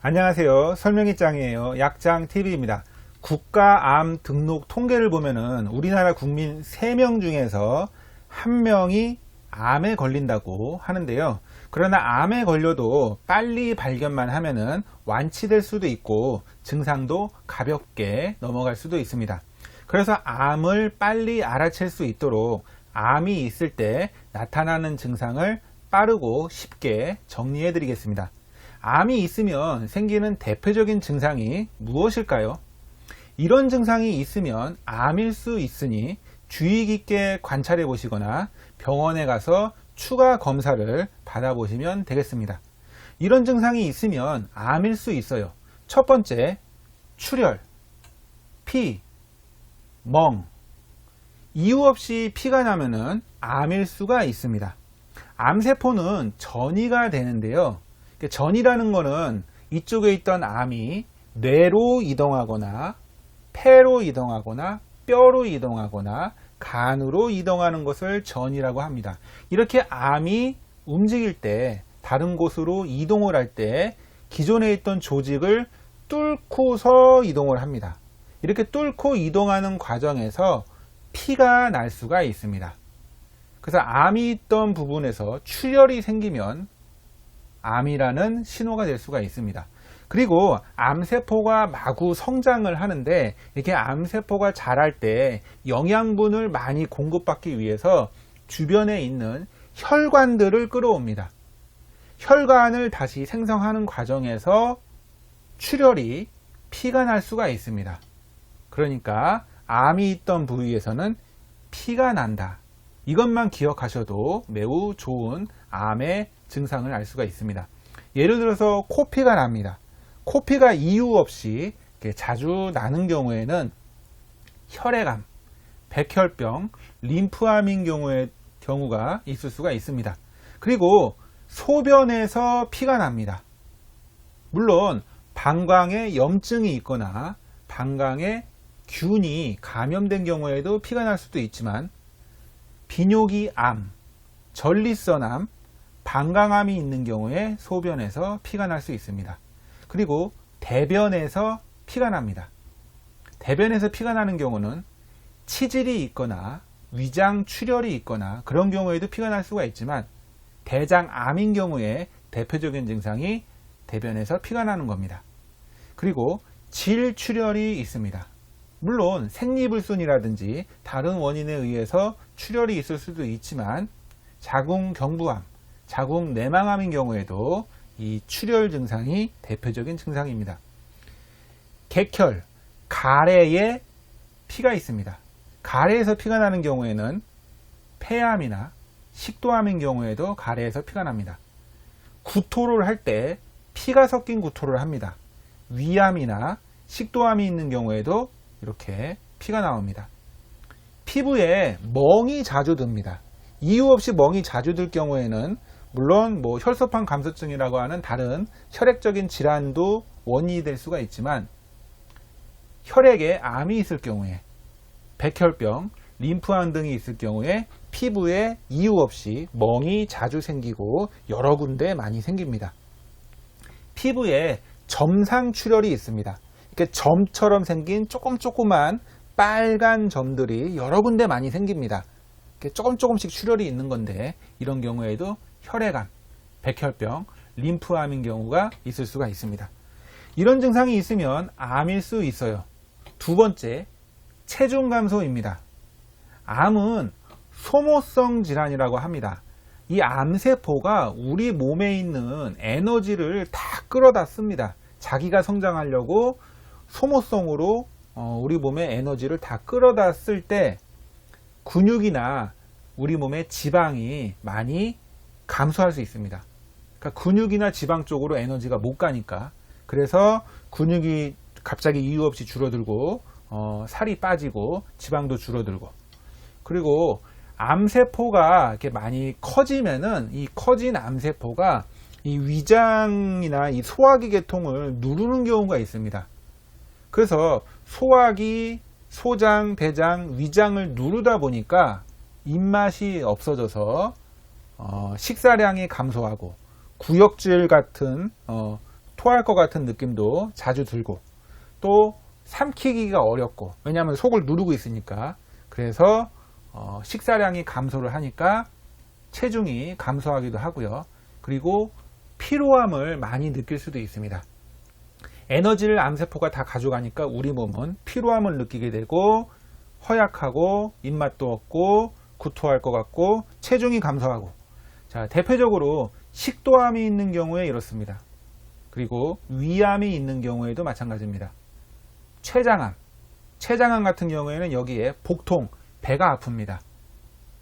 안녕하세요. 설명이 짱이에요. 약짱TV입니다. 국가암 등록 통계를 보면은 우리나라 국민 3명 중에서 1명이 암에 걸린다고 하는데요. 그러나 암에 걸려도 빨리 발견만 하면은 완치될 수도 있고 증상도 가볍게 넘어갈 수도 있습니다. 그래서 암을 빨리 알아챌 수 있도록 암이 있을 때 나타나는 증상을 빠르고 쉽게 정리해 드리겠습니다. 암이 있으면 생기는 대표적인 증상이 무엇일까요? 이런 증상이 있으면 암일 수 있으니 주의 깊게 관찰해 보시거나 병원에 가서 추가 검사를 받아보시면 되겠습니다. 이런 증상이 있으면 암일 수 있어요. 첫 번째, 출혈, 피, 멍. 이유 없이 피가 나면은 암일 수가 있습니다. 암세포는 전이가 되는데요. 전이라는 거는 이쪽에 있던 암이 뇌로 이동하거나 폐로 이동하거나 뼈로 이동하거나 간으로 이동하는 것을 전이라고 합니다. 이렇게 암이 움직일 때 다른 곳으로 이동을 할 때 기존에 있던 조직을 뚫고서 이동을 합니다. 이렇게 뚫고 이동하는 과정에서 피가 날 수가 있습니다. 그래서 암이 있던 부분에서 출혈이 생기면 암이라는 신호가 될 수가 있습니다. 그리고 암세포가 마구 성장을 하는데 이렇게 암세포가 자랄 때 영양분을 많이 공급받기 위해서 주변에 있는 혈관들을 끌어옵니다. 혈관을 다시 생성하는 과정에서 출혈이 피가 날 수가 있습니다. 그러니까 암이 있던 부위에서는 피가 난다. 이것만 기억하셔도 매우 좋은 암의 증상을 알 수가 있습니다. 예를 들어서 코피가 납니다. 코피가 이유 없이 자주 나는 경우에는 혈액암, 백혈병, 림프암인 경우가 있을 수가 있습니다. 그리고 소변에서 피가 납니다. 물론 방광에 염증이 있거나 방광에 균이 감염된 경우에도 피가 날 수도 있지만 비뇨기암, 전립선암, 방광암이 있는 경우에 소변에서 피가 날 수 있습니다. 그리고 대변에서 피가 납니다. 대변에서 피가 나는 경우는 치질이 있거나 위장 출혈이 있거나 그런 경우에도 피가 날 수가 있지만 대장암인 경우에 대표적인 증상이 대변에서 피가 나는 겁니다. 그리고 질출혈이 있습니다. 물론 생리불순이라든지 다른 원인에 의해서 출혈이 있을 수도 있지만 자궁경부암, 자궁내망암인 경우에도 이 출혈 증상이 대표적인 증상입니다. 객혈, 가래에 피가 있습니다. 가래에서 피가 나는 경우에는 폐암이나 식도암인 경우에도 가래에서 피가 납니다. 구토를 할 때 피가 섞인 구토를 합니다. 위암이나 식도암이 있는 경우에도 이렇게 피가 나옵니다. 피부에 멍이 자주 듭니다. 이유 없이 멍이 자주 들 경우에는 물론 혈소판 감소증이라고 하는 다른 혈액적인 질환도 원인이 될 수가 있지만 혈액에 암이 있을 경우에 백혈병, 림프암 등이 있을 경우에 피부에 이유 없이 멍이 자주 생기고 여러 군데 많이 생깁니다. 피부에 점상 출혈이 있습니다. 이렇게 점처럼 생긴 조금만 빨간 점들이 여러 군데 많이 생깁니다. 이렇게 조금씩 출혈이 있는 건데 이런 경우에도 혈액암, 백혈병, 림프암인 경우가 있을 수가 있습니다. 이런 증상이 있으면 암일 수 있어요. 두 번째, 체중 감소입니다. 암은 소모성 질환이라고 합니다. 이 암세포가 우리 몸에 있는 에너지를 다 끌어다 씁니다. 자기가 성장하려고 소모성으로 우리 몸의 에너지를 다 끌어다 쓸 때 근육이나 우리 몸의 지방이 많이 감소할 수 있습니다. 그러니까 근육이나 지방 쪽으로 에너지가 못 가니까 그래서 근육이 갑자기 이유 없이 줄어들고 살이 빠지고 지방도 줄어들고 그리고 암세포가 이렇게 많이 커지면은 이 커진 암세포가 이 위장이나 이 소화기 계통을 누르는 경우가 있습니다. 그래서 소화기, 소장, 대장, 위장을 누르다 보니까 입맛이 없어져서 식사량이 감소하고 구역질 같은 토할 것 같은 느낌도 자주 들고, 또 삼키기가 어렵고, 왜냐하면 속을 누르고 있으니까. 그래서 식사량이 감소를 하니까 체중이 감소하기도 하고요. 그리고 피로함을 많이 느낄 수도 있습니다. 에너지를 암세포가 다 가져가니까 우리 몸은 피로함을 느끼게 되고, 허약하고, 입맛도 없고, 구토할 것 같고, 체중이 감소하고. 자, 대표적으로 식도암이 있는 경우에 이렇습니다. 그리고 위암이 있는 경우에도 마찬가지입니다. 췌장암 같은 경우에는 여기에 복통, 배가 아픕니다.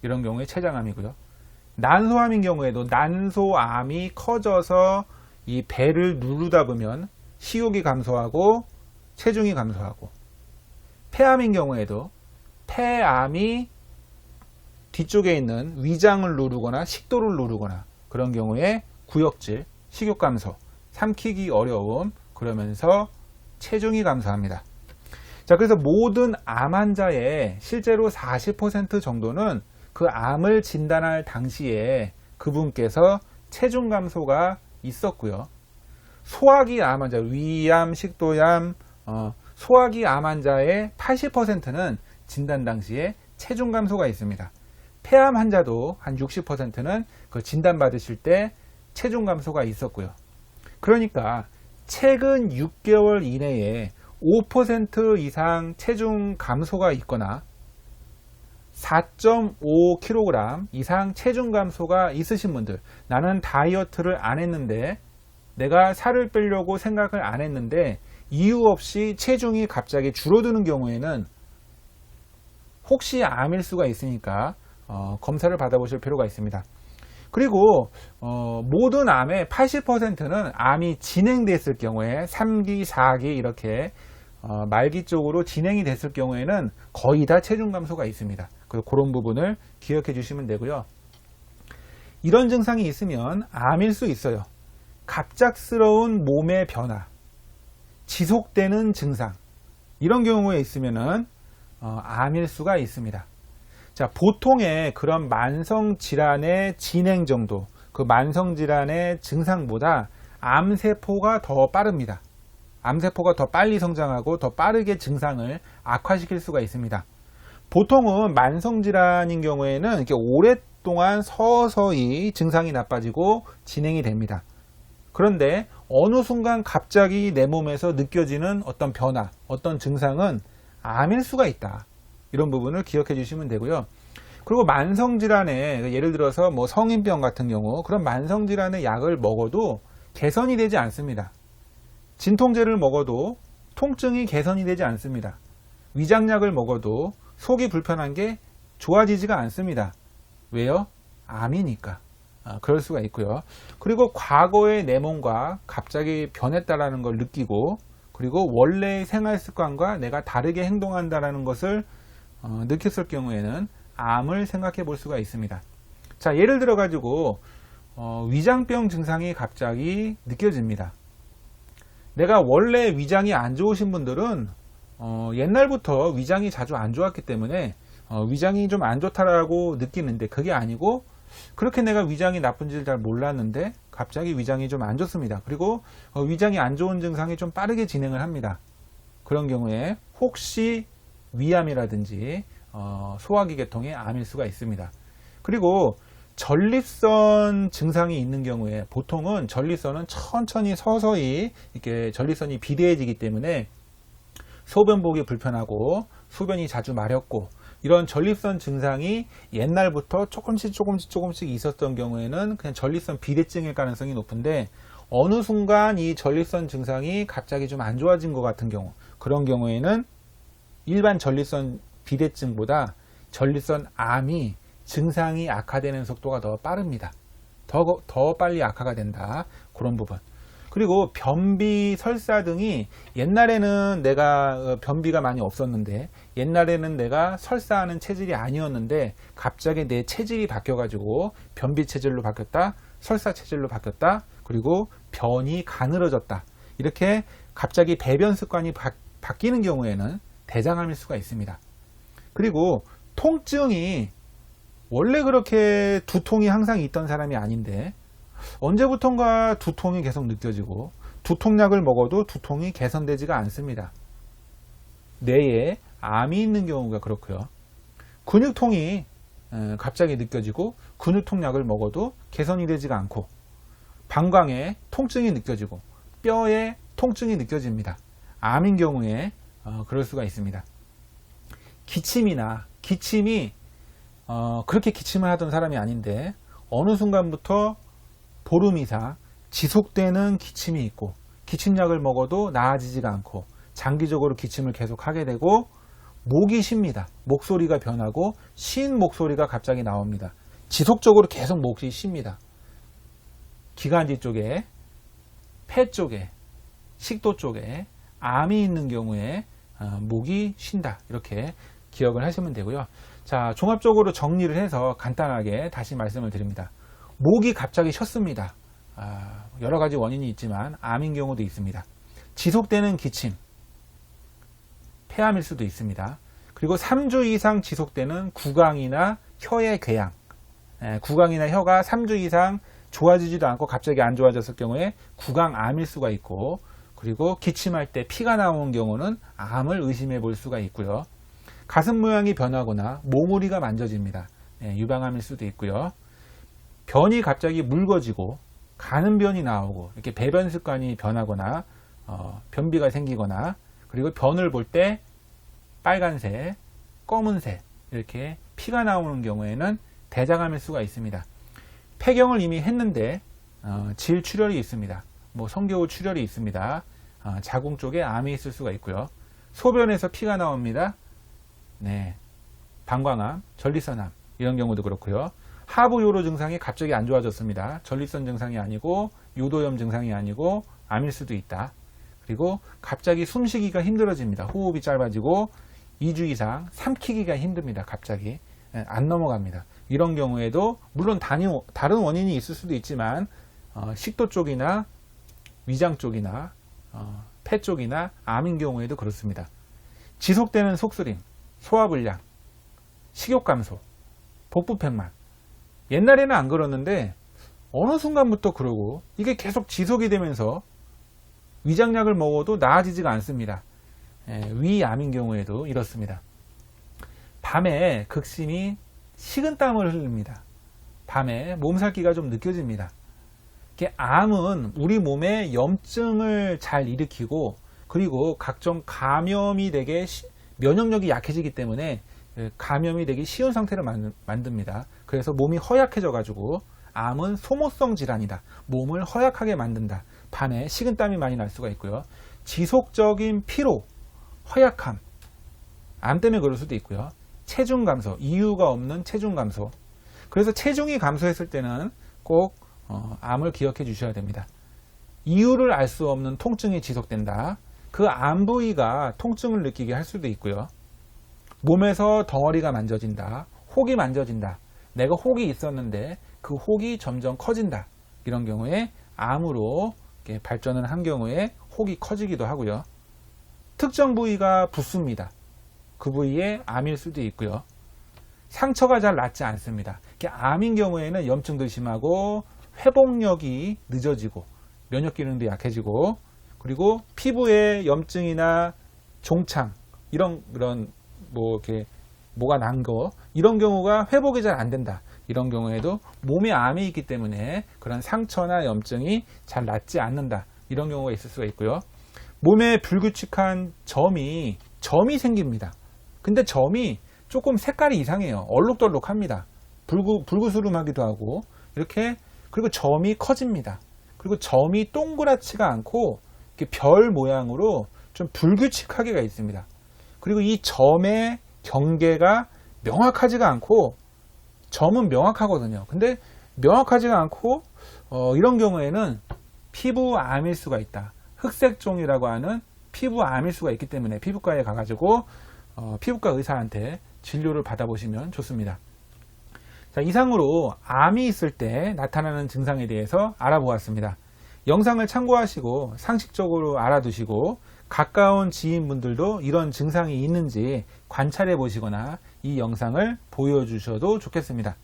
이런 경우에 췌장암이고요. 난소암인 경우에도 난소암이 커져서 이 배를 누르다 보면 식욕이 감소하고 체중이 감소하고, 폐암인 경우에도 폐암이 뒤쪽에 있는 위장을 누르거나 식도를 누르거나 그런 경우에 구역질, 식욕 감소, 삼키기 어려움, 그러면서 체중이 감소합니다. 자, 그래서 모든 암 환자의 실제로 40% 정도는 그 암을 진단할 당시에 그분께서 체중 감소가 있었고요. 소화기 암 환자, 위암, 식도암, 소화기 암 환자의 80%는 진단 당시에 체중 감소가 있습니다. 폐암 환자도 한 60%는 그 진단 받으실 때 체중 감소가 있었고요. 그러니까 최근 6개월 이내에 5% 이상 체중 감소가 있거나 4.5kg 이상 체중 감소가 있으신 분들, 나는 다이어트를 안 했는데, 내가 살을 빼려고 생각을 안 했는데 이유 없이 체중이 갑자기 줄어드는 경우에는 혹시 암일 수가 있으니까 검사를 받아보실 필요가 있습니다. 그리고 모든 암의 80%는 암이 진행됐을 경우에 3기, 4기 이렇게 말기 쪽으로 진행이 됐을 경우에는 거의 다 체중 감소가 있습니다. 그런 부분을 기억해 주시면 되고요. 이런 증상이 있으면 암일 수 있어요. 갑작스러운 몸의 변화, 지속되는 증상, 이런 경우에 있으면은 암일 수가 있습니다. 자, 보통의 그런 만성질환의 진행 정도, 그 만성질환의 증상보다 암세포가 더 빠릅니다. 암세포가 더 빨리 성장하고 더 빠르게 증상을 악화시킬 수가 있습니다. 보통은 만성질환인 경우에는 이렇게 오랫동안 서서히 증상이 나빠지고 진행이 됩니다. 그런데 어느 순간 갑자기 내 몸에서 느껴지는 어떤 변화, 어떤 증상은 암일 수가 있다. 이런 부분을 기억해 주시면 되고요. 그리고 만성질환에, 예를 들어서 뭐 성인병 같은 경우, 그런 만성질환의 약을 먹어도 개선이 되지 않습니다. 진통제를 먹어도 통증이 개선이 되지 않습니다. 위장약을 먹어도 속이 불편한 게 좋아지지가 않습니다. 왜요? 암이니까. 그럴 수가 있고요. 그리고 과거의 내 몸과 갑자기 변했다라는 걸 느끼고, 그리고 원래의 생활 습관과 내가 다르게 행동한다라는 것을 느꼈을 경우에는 암을 생각해 볼 수가 있습니다. 자, 예를 들어 가지고 위장병 증상이 갑자기 느껴집니다. 내가 원래 위장이 안 좋으신 분들은 옛날부터 위장이 자주 안 좋았기 때문에 위장이 좀 안 좋다라고 느끼는데, 그게 아니고 그렇게 내가 위장이 나쁜지를 잘 몰랐는데 갑자기 위장이 좀 안 좋습니다. 그리고 위장이 안 좋은 증상이 좀 빠르게 진행을 합니다. 그런 경우에 혹시 위암이라든지 소화기 계통의 암일 수가 있습니다. 그리고 전립선 증상이 있는 경우에 보통은 전립선은 천천히 서서히 이렇게 전립선이 비대해지기 때문에 소변 보기 불편하고 소변이 자주 마렵고, 이런 전립선 증상이 옛날부터 조금씩 있었던 경우에는 그냥 전립선 비대증일 가능성이 높은데, 어느 순간 이 전립선 증상이 갑자기 좀 안 좋아진 것 같은 경우, 그런 경우에는 일반 전립선 비대증보다 전립선 암이 증상이 악화되는 속도가 더 빠릅니다. 더 빨리 악화가 된다. 그런 부분. 그리고 변비, 설사 등이, 옛날에는 내가 변비가 많이 없었는데, 옛날에는 내가 설사하는 체질이 아니었는데 갑자기 내 체질이 바뀌어가지고 변비 체질로 바뀌었다, 설사 체질로 바뀌었다, 그리고 변이 가늘어졌다, 이렇게 갑자기 배변 습관이 바뀌는 경우에는 대장암일 수가 있습니다. 그리고 통증이 원래 그렇게 두통이 항상 있던 사람이 아닌데 언제부턴가 두통이 계속 느껴지고, 두통약을 먹어도 두통이 개선되지가 않습니다. 뇌에 암이 있는 경우가 그렇고요. 근육통이 갑자기 느껴지고 근육통약을 먹어도 개선이 되지가 않고 방광에 통증이 느껴지고 뼈에 통증이 느껴집니다. 암인 경우에 그럴 수가 있습니다. 기침이 그렇게 기침을 하던 사람이 아닌데 어느 순간부터 보름 이상 지속되는 기침이 있고 기침약을 먹어도 나아지지가 않고 장기적으로 기침을 계속 하게 되고 목이 쉽니다. 목소리가 변하고 쉰 목소리가 갑자기 나옵니다. 지속적으로 계속 목이 쉽니다. 기관지 쪽에, 폐 쪽에, 식도 쪽에 암이 있는 경우에 목이 쉰다. 이렇게 기억을 하시면 되고요. 자, 종합적으로 정리를 해서 간단하게 다시 말씀을 드립니다. 목이 갑자기 쉬었습니다. 여러 가지 원인이 있지만 암인 경우도 있습니다. 지속되는 기침, 폐암일 수도 있습니다. 그리고 3주 이상 지속되는 구강이나 혀의 궤양, 구강이나 혀가 3주 이상 좋아지지도 않고 갑자기 안 좋아졌을 경우에 구강암일 수가 있고, 그리고 기침할 때 피가 나오는 경우는 암을 의심해 볼 수가 있고요. 가슴 모양이 변하거나 몽우리가 만져집니다. 유방암일 수도 있고요. 변이 갑자기 묽어지고 가는 변이 나오고 이렇게 배변 습관이 변하거나 변비가 생기거나, 그리고 변을 볼 때 빨간색, 검은색 이렇게 피가 나오는 경우에는 대장암일 수가 있습니다. 폐경을 이미 했는데 질출혈이 있습니다. 성교우 출혈이 있습니다. 자궁 쪽에 암이 있을 수가 있고요. 소변에서 피가 나옵니다. 방광암, 전립선암 이런 경우도 그렇고요. 하부 요로 증상이 갑자기 안 좋아졌습니다. 전립선 증상이 아니고 요도염 증상이 아니고 암일 수도 있다. 그리고 갑자기 숨쉬기가 힘들어집니다. 호흡이 짧아지고 2주 이상 삼키기가 힘듭니다. 갑자기 안 넘어갑니다. 이런 경우에도 물론 다른 원인이 있을 수도 있지만 식도 쪽이나 위장 쪽이나 폐 쪽이나 암인 경우에도 그렇습니다. 지속되는 속쓰림, 소화불량, 식욕감소, 복부팽만. 옛날에는 안 그랬는데 어느 순간부터 그러고 이게 계속 지속이 되면서 위장약을 먹어도 나아지지가 않습니다. 위암인 경우에도 이렇습니다. 밤에 극심히 식은땀을 흘립니다. 밤에 몸살기가 좀 느껴집니다. 암은 우리 몸에 염증을 잘 일으키고, 그리고 각종 감염이 되게 면역력이 약해지기 때문에 감염이 되기 쉬운 상태를 만듭니다. 그래서 몸이 허약해져 가지고 암은 소모성 질환이다. 몸을 허약하게 만든다. 밤에 식은땀이 많이 날 수가 있고요. 지속적인 피로, 허약함, 암 때문에 그럴 수도 있고요. 체중 감소, 이유가 없는 체중 감소. 그래서 체중이 감소했을 때는 꼭 암을 기억해 주셔야 됩니다. 이유를 알 수 없는 통증이 지속된다. 그 암 부위가 통증을 느끼게 할 수도 있고요. 몸에서 덩어리가 만져진다. 혹이 만져진다. 내가 혹이 있었는데 그 혹이 점점 커진다. 이런 경우에 암으로 발전을 한 경우에 혹이 커지기도 하고요. 특정 부위가 붓습니다. 그 부위에 암일 수도 있고요. 상처가 잘 낫지 않습니다. 암인 경우에는 염증도 심하고 회복력이 늦어지고 면역 기능도 약해지고, 그리고 피부에 염증이나 종창 이런 뭐가 난 거, 이런 경우가 회복이 잘 안 된다. 이런 경우에도 몸에 암이 있기 때문에 그런 상처나 염증이 잘 낫지 않는다. 이런 경우가 있을 수가 있고요. 몸에 불규칙한 점이 생깁니다. 근데 점이 조금 색깔이 이상해요. 얼룩덜룩합니다. 불구스름하기도 하고 이렇게. 그리고 점이 커집니다. 그리고 점이 동그랗지가 않고 이렇게 별 모양으로 좀 불규칙하게가 있습니다. 그리고 이 점의 경계가 명확하지가 않고, 점은 명확하거든요. 근데 명확하지가 않고 이런 경우에는 피부암일 수가 있다. 흑색종이라고 하는 피부암일 수가 있기 때문에 피부과에 가가지고 피부과 의사한테 진료를 받아보시면 좋습니다. 자, 이상으로 암이 있을 때 나타나는 증상에 대해서 알아보았습니다. 영상을 참고하시고 상식적으로 알아두시고 가까운 지인분들도 이런 증상이 있는지 관찰해 보시거나 이 영상을 보여주셔도 좋겠습니다.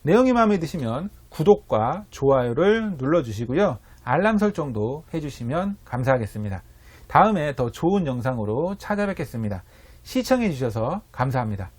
내용이 마음에 드시면 구독과 좋아요를 눌러주시고요. 알람 설정도 해주시면 감사하겠습니다. 다음에 더 좋은 영상으로 찾아뵙겠습니다. 시청해 주셔서 감사합니다.